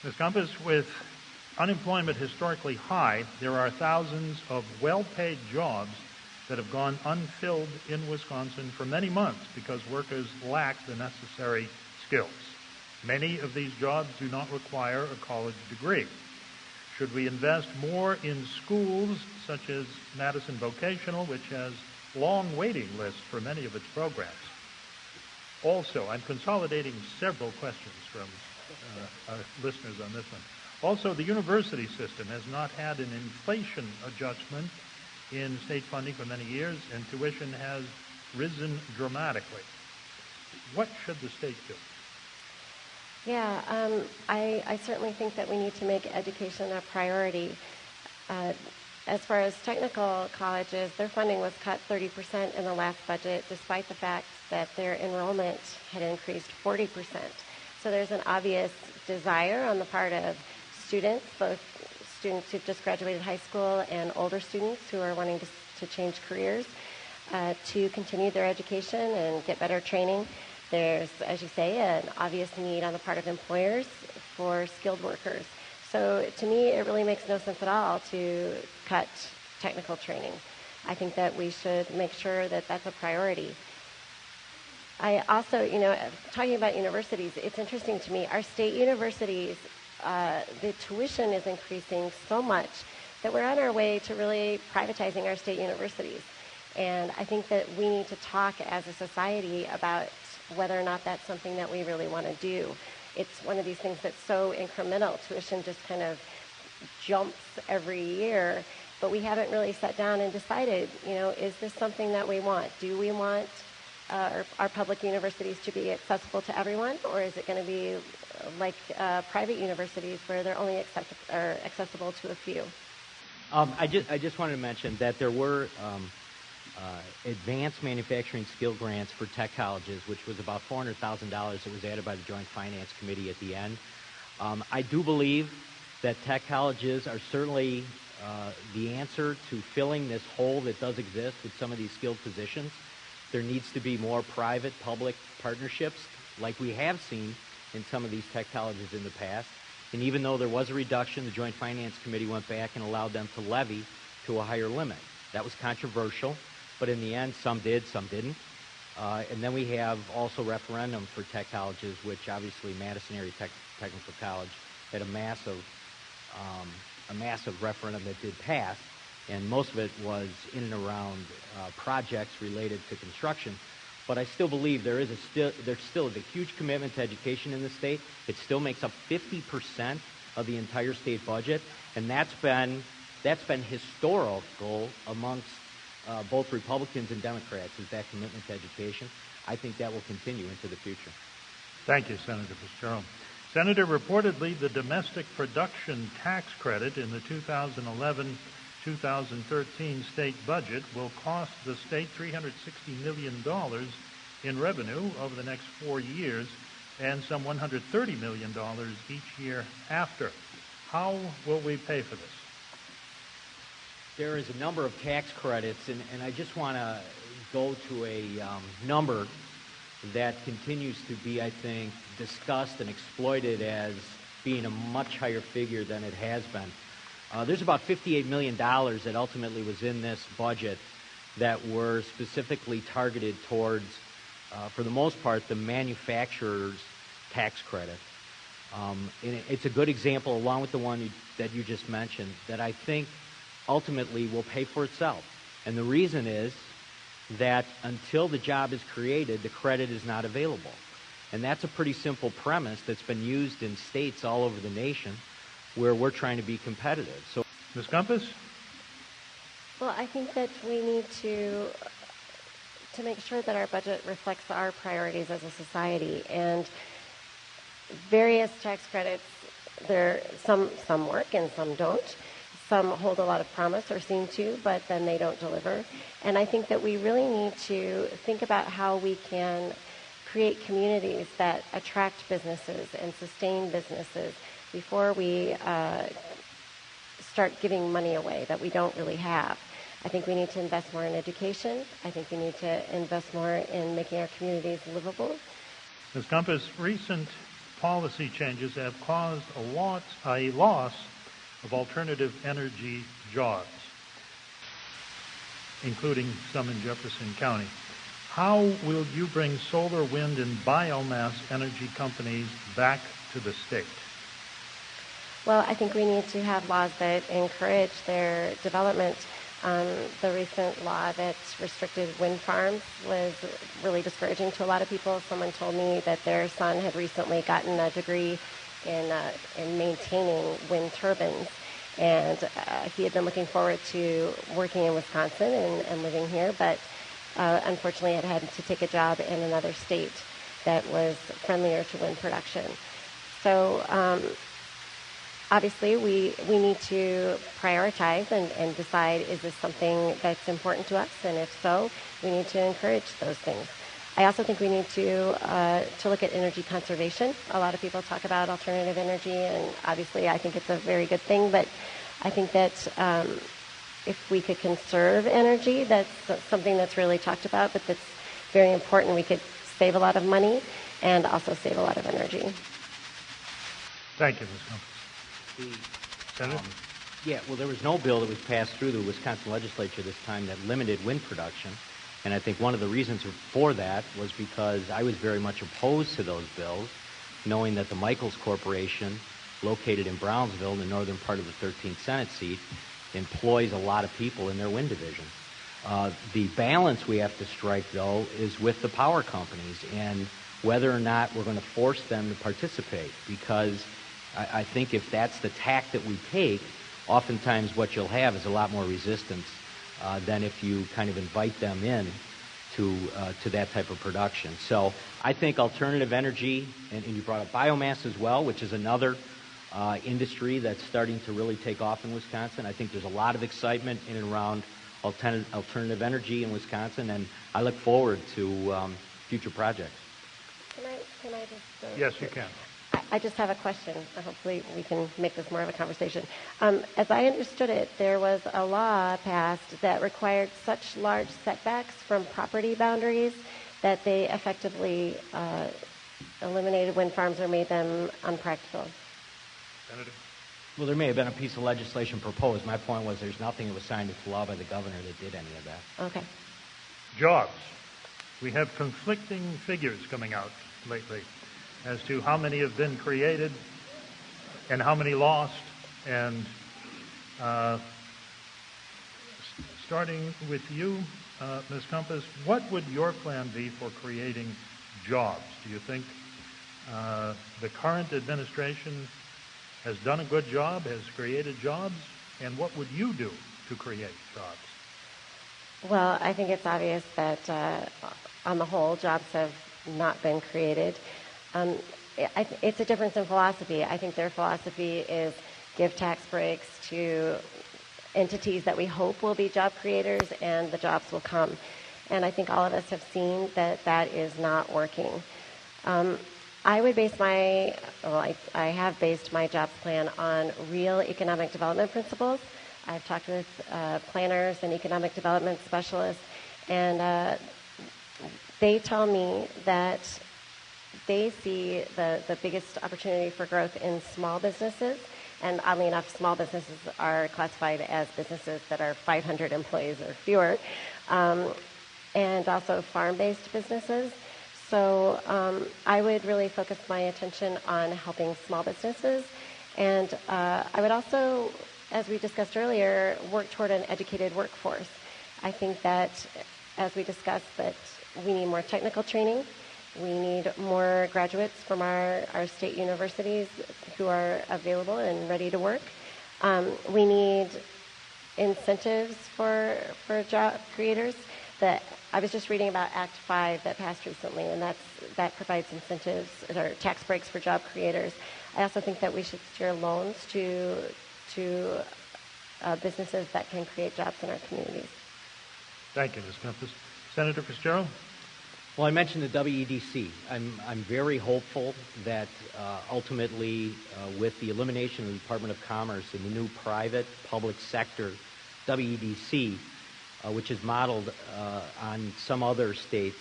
Ms. Compas, with unemployment historically high, there are thousands of well-paid jobs that have gone unfilled in Wisconsin for many months because workers lack the necessary skills. Many of these jobs do not require a college degree. Should we invest more in schools such as Madison Vocational, which has long waiting lists for many of its programs? Also, I'm consolidating several questions from our listeners on this one. Also, the university system has not had an inflation adjustment in state funding for many years, and tuition has risen dramatically. What should the state do? Yeah, I certainly think that we need to make education a priority. As far as technical colleges, their funding was cut 30% in the last budget, despite the fact that their enrollment had increased 40%. So there's an obvious desire on the part of students, both students who've just graduated high school and older students who are wanting to change careers, to continue their education and get better training. There's, as you say, an obvious need on the part of employers for skilled workers. So to me, it really makes no sense at all to cut technical training. I think that we should make sure that that's a priority. I also, talking about universities, it's interesting to me. Our state universities, the tuition is increasing so much that we're on our way to really privatizing our state universities. And I think that we need to talk as a society about whether or not that's something that we really want to do. It's one of these things that's so incremental. Tuition just kind of jumps every year, but we haven't really sat down and decided, is this something that we want? Do we want our public universities to be accessible to everyone, or is it going to be like private universities where they're only accessible to a few? I just wanted to mention that there were advanced manufacturing skill grants for tech colleges, which was about $400,000 that was added by the Joint Finance Committee at the end. I do believe that tech colleges are certainly the answer to filling this hole that does exist with some of these skilled positions. There needs to be more private-public partnerships like we have seen in some of these tech colleges in the past. And even though there was a reduction, the Joint Finance Committee went back and allowed them to levy to a higher limit. That was controversial, but in the end, some did, some didn't. And then we have also referendum for tech colleges, which obviously Madison Area Technical College had a massive referendum that did pass, and most of it was in and around projects related to construction. But I still believe there still is a huge commitment to education in the state. It still makes up 50% of the entire state budget, and that's been historical amongst both Republicans and Democrats, is that commitment to education. I think that will continue into the future. Thank you, Senator Fitzgerald. Senator, reportedly the domestic production tax credit in the 2011-2013 state budget will cost the state $360 million in revenue over the next 4 years and some $130 million each year after. How will we pay for this? There is a number of tax credits, and I just want to go to a number that continues to be, I think, discussed and exploited as being a much higher figure than it has been. There's about $58 million that ultimately was in this budget that were specifically targeted towards, for the most part, the manufacturer's tax credit. And it's a good example, along with the one that you just mentioned, that I think ultimately will pay for itself. And the reason is that until the job is created, the credit is not available. And that's a pretty simple premise that's been used in states all over the nation where we're trying to be competitive. So, Ms. Compas? Well, I think that we need to make sure that our budget reflects our priorities as a society. And various tax credits, some work and some don't. Some hold a lot of promise or seem to, but then they don't deliver. And I think that we really need to think about how we can create communities that attract businesses and sustain businesses before we start giving money away that we don't really have. I think we need to invest more in education. I think we need to invest more in making our communities livable. Ms. Compas, recent policy changes have caused a loss of alternative energy jobs, including some in Jefferson County. How will you bring solar, wind, and biomass energy companies back to the state? Well, I think we need to have laws that encourage their development. The recent law that restricted wind farms was really discouraging to a lot of people. Someone told me that their son had recently gotten a degree in maintaining wind turbines, and he had been looking forward to working in Wisconsin and living here, but unfortunately had to take a job in another state that was friendlier to wind production. So obviously, we need to prioritize and decide, is this something that's important to us? And if so, we need to encourage those things. I also think we need to look at energy conservation. A lot of people talk about alternative energy, and obviously I think it's a very good thing, but I think that if we could conserve energy, that's something that's really talked about, but that's very important. We could save a lot of money and also save a lot of energy. Thank you, Ms. Compas. Senator? Yeah, well, there was no bill that was passed through the Wisconsin legislature this time that limited wind production. And I think one of the reasons for that was because I was very much opposed to those bills, knowing that the Michaels Corporation, located in Brownsville, in the northern part of the 13th Senate seat, employs a lot of people in their wind division. The balance we have to strike, though, is with the power companies and whether or not we're going to force them to participate, because I think if that's the tack that we take, oftentimes what you'll have is a lot more resistance than if you kind of invite them in to that type of production. So I think alternative energy, and you brought up biomass as well, which is another industry that's starting to really take off in Wisconsin. I think there's a lot of excitement in and around alternative energy in Wisconsin, and I look forward to future projects. Can I just... Yes, you can. I just have a question. Hopefully we can make this more of a conversation. As I understood it, there was a law passed that required such large setbacks from property boundaries that they effectively eliminated wind farms or made them unpractical. Senator? Well, there may have been a piece of legislation proposed. My point was there's nothing that was signed into law by the governor that did any of that. Okay. Jobs. We have conflicting figures coming out lately as to how many have been created and how many lost. And starting with you, Ms. Compas, what would your plan be for creating jobs? Do you think the current administration has done a good job, has created jobs? And what would you do to create jobs? Well, I think it's obvious that on the whole, jobs have not been created. It's a difference in philosophy. I think their philosophy is give tax breaks to entities that we hope will be job creators, and the jobs will come. And I think all of us have seen that that is not working. I would base I have based my jobs plan on real economic development principles. I've talked with planners and economic development specialists, and they tell me that they see the biggest opportunity for growth in small businesses. And oddly enough, small businesses are classified as businesses that are 500 employees or fewer, and also farm-based businesses. So I would really focus my attention on helping small businesses. And I would also, as we discussed earlier, work toward an educated workforce. I think that, as we discussed, that we need more technical training. We need more graduates from our state universities who are available and ready to work. We need incentives for job creators. I was just reading about Act 5 that passed recently, and that provides incentives or tax breaks for job creators. I also think that we should steer loans to businesses that can create jobs in our communities. Thank you, Ms. Compas. Senator Fitzgerald? Well, I mentioned the WEDC. I'm very hopeful that ultimately, with the elimination of the Department of Commerce and the new private public sector WEDC, which is modeled on some other states'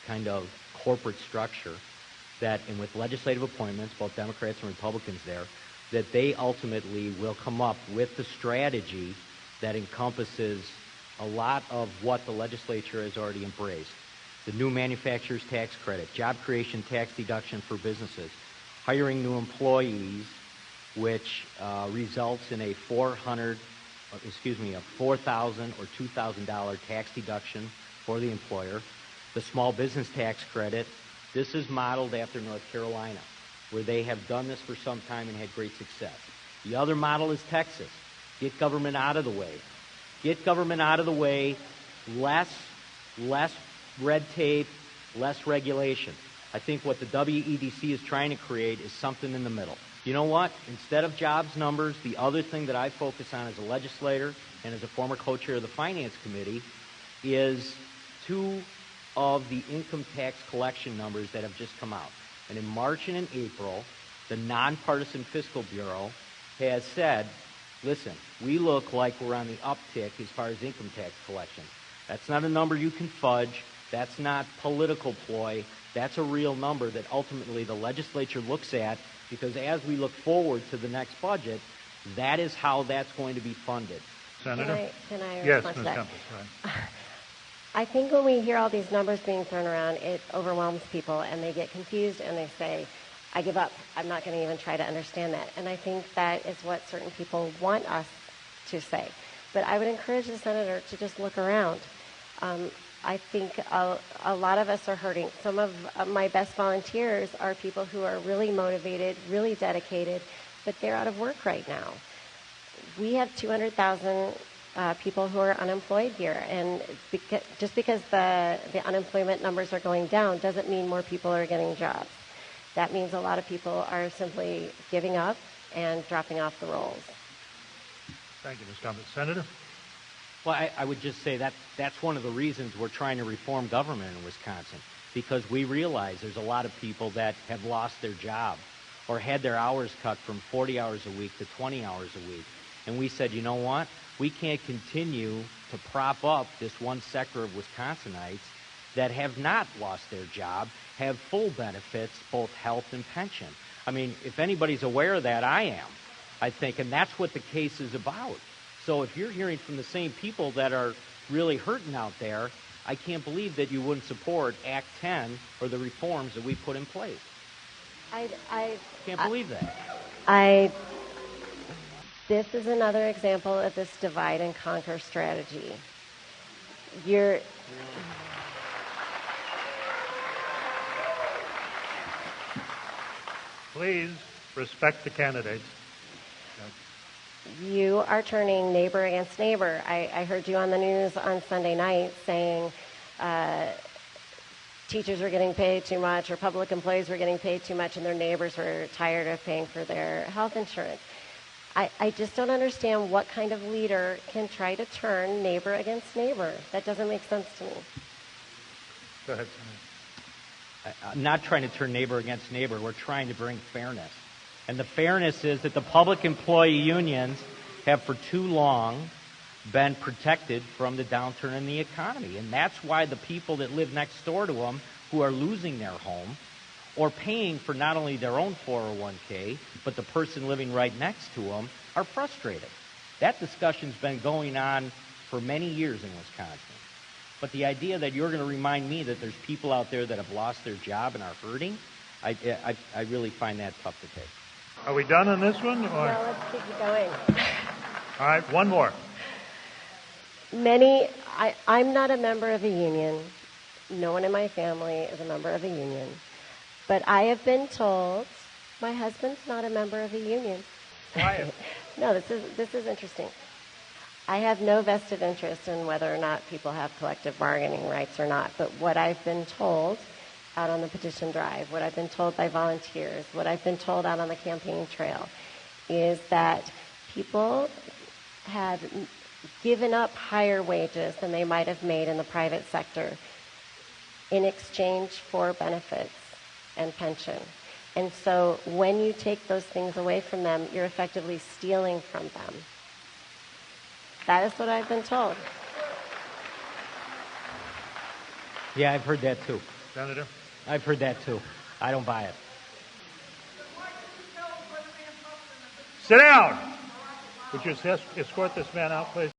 kind of corporate structure, that, and with legislative appointments, both Democrats and Republicans there, that they ultimately will come up with the strategy that encompasses a lot of what the legislature has already embraced. The new manufacturer's tax credit, job creation tax deduction for businesses, hiring new employees, which results in a $4,000 or $2,000 tax deduction for the employer. The small business tax credit, this is modeled after North Carolina, where they have done this for some time and had great success. The other model is Texas. Get government out of the way. Get government out of the way, less red tape, less regulation. I think what the WEDC is trying to create is something in the middle. You know what? Instead of jobs numbers, the other thing that I focus on as a legislator and as a former co-chair of the Finance Committee is two of the income tax collection numbers that have just come out. And in March and in April, the Nonpartisan Fiscal Bureau has said, listen, we look like we're on the uptick as far as income tax collection. That's not a number you can fudge. That's not political ploy. That's a real number that ultimately the legislature looks at, because as we look forward to the next budget, that is how that's going to be funded. Senator? Can I Yes, respond to Ms. that? Compas, right. I think when we hear all these numbers being thrown around, it overwhelms people and they get confused and they say, I give up. I'm not going to even try to understand that. And I think that is what certain people want us to say. But I would encourage the senator to just look around. I think a lot of us are hurting. Some of my best volunteers are people who are really motivated, really dedicated, but they're out of work right now. We have 200,000 people who are unemployed here, and just because the unemployment numbers are going down doesn't mean more people are getting jobs. That means a lot of people are simply giving up and dropping off the rolls. Thank you, Ms. Compas. Senator? Well, I would just say that that's one of the reasons we're trying to reform government in Wisconsin, because we realize there's a lot of people that have lost their job or had their hours cut from 40 hours a week to 20 hours a week. And we said, you know what? We can't continue to prop up this one sector of Wisconsinites that have not lost their job, have full benefits, both health and pension. I mean, if anybody's aware of that, I am, I think, and that's what the case is about. So if you're hearing from the same people that are really hurting out there, I can't believe that you wouldn't support Act 10 or the reforms that we put in place. I can't believe that. This is another example of this divide and conquer strategy. Please respect the candidates. You are turning neighbor against neighbor. I heard you on the news on Sunday night saying teachers were getting paid too much or public employees were getting paid too much and their neighbors were tired of paying for their health insurance. I just don't understand what kind of leader can try to turn neighbor against neighbor. That doesn't make sense to me. Go ahead, Senator. I'm not trying to turn neighbor against neighbor. We're trying to bring fairness. And the fairness is that the public employee unions have for too long been protected from the downturn in the economy. And that's why the people that live next door to them, who are losing their home or paying for not only their own 401k, but the person living right next to them, are frustrated. That discussion's been going on for many years in Wisconsin. But the idea that you're going to remind me that there's people out there that have lost their job and are hurting, I really find that tough to take. Are we done on this one? Or? No, let's keep going. All right, one more. I'm not a member of a union. No one in my family is a member of a union. But I have been told my husband's not a member of a union. Quiet. No, this is interesting. I have no vested interest in whether or not people have collective bargaining rights or not. But what I've been told out on the petition drive, what I've been told by volunteers, what I've been told out on the campaign trail, is that people have given up higher wages than they might have made in the private sector in exchange for benefits and pension. And so when you take those things away from them, you're effectively stealing from them. That is what I've been told. Yeah, I've heard that too. Senator? I've heard that too. I don't buy it. Sit down. Would you escort this man out, please?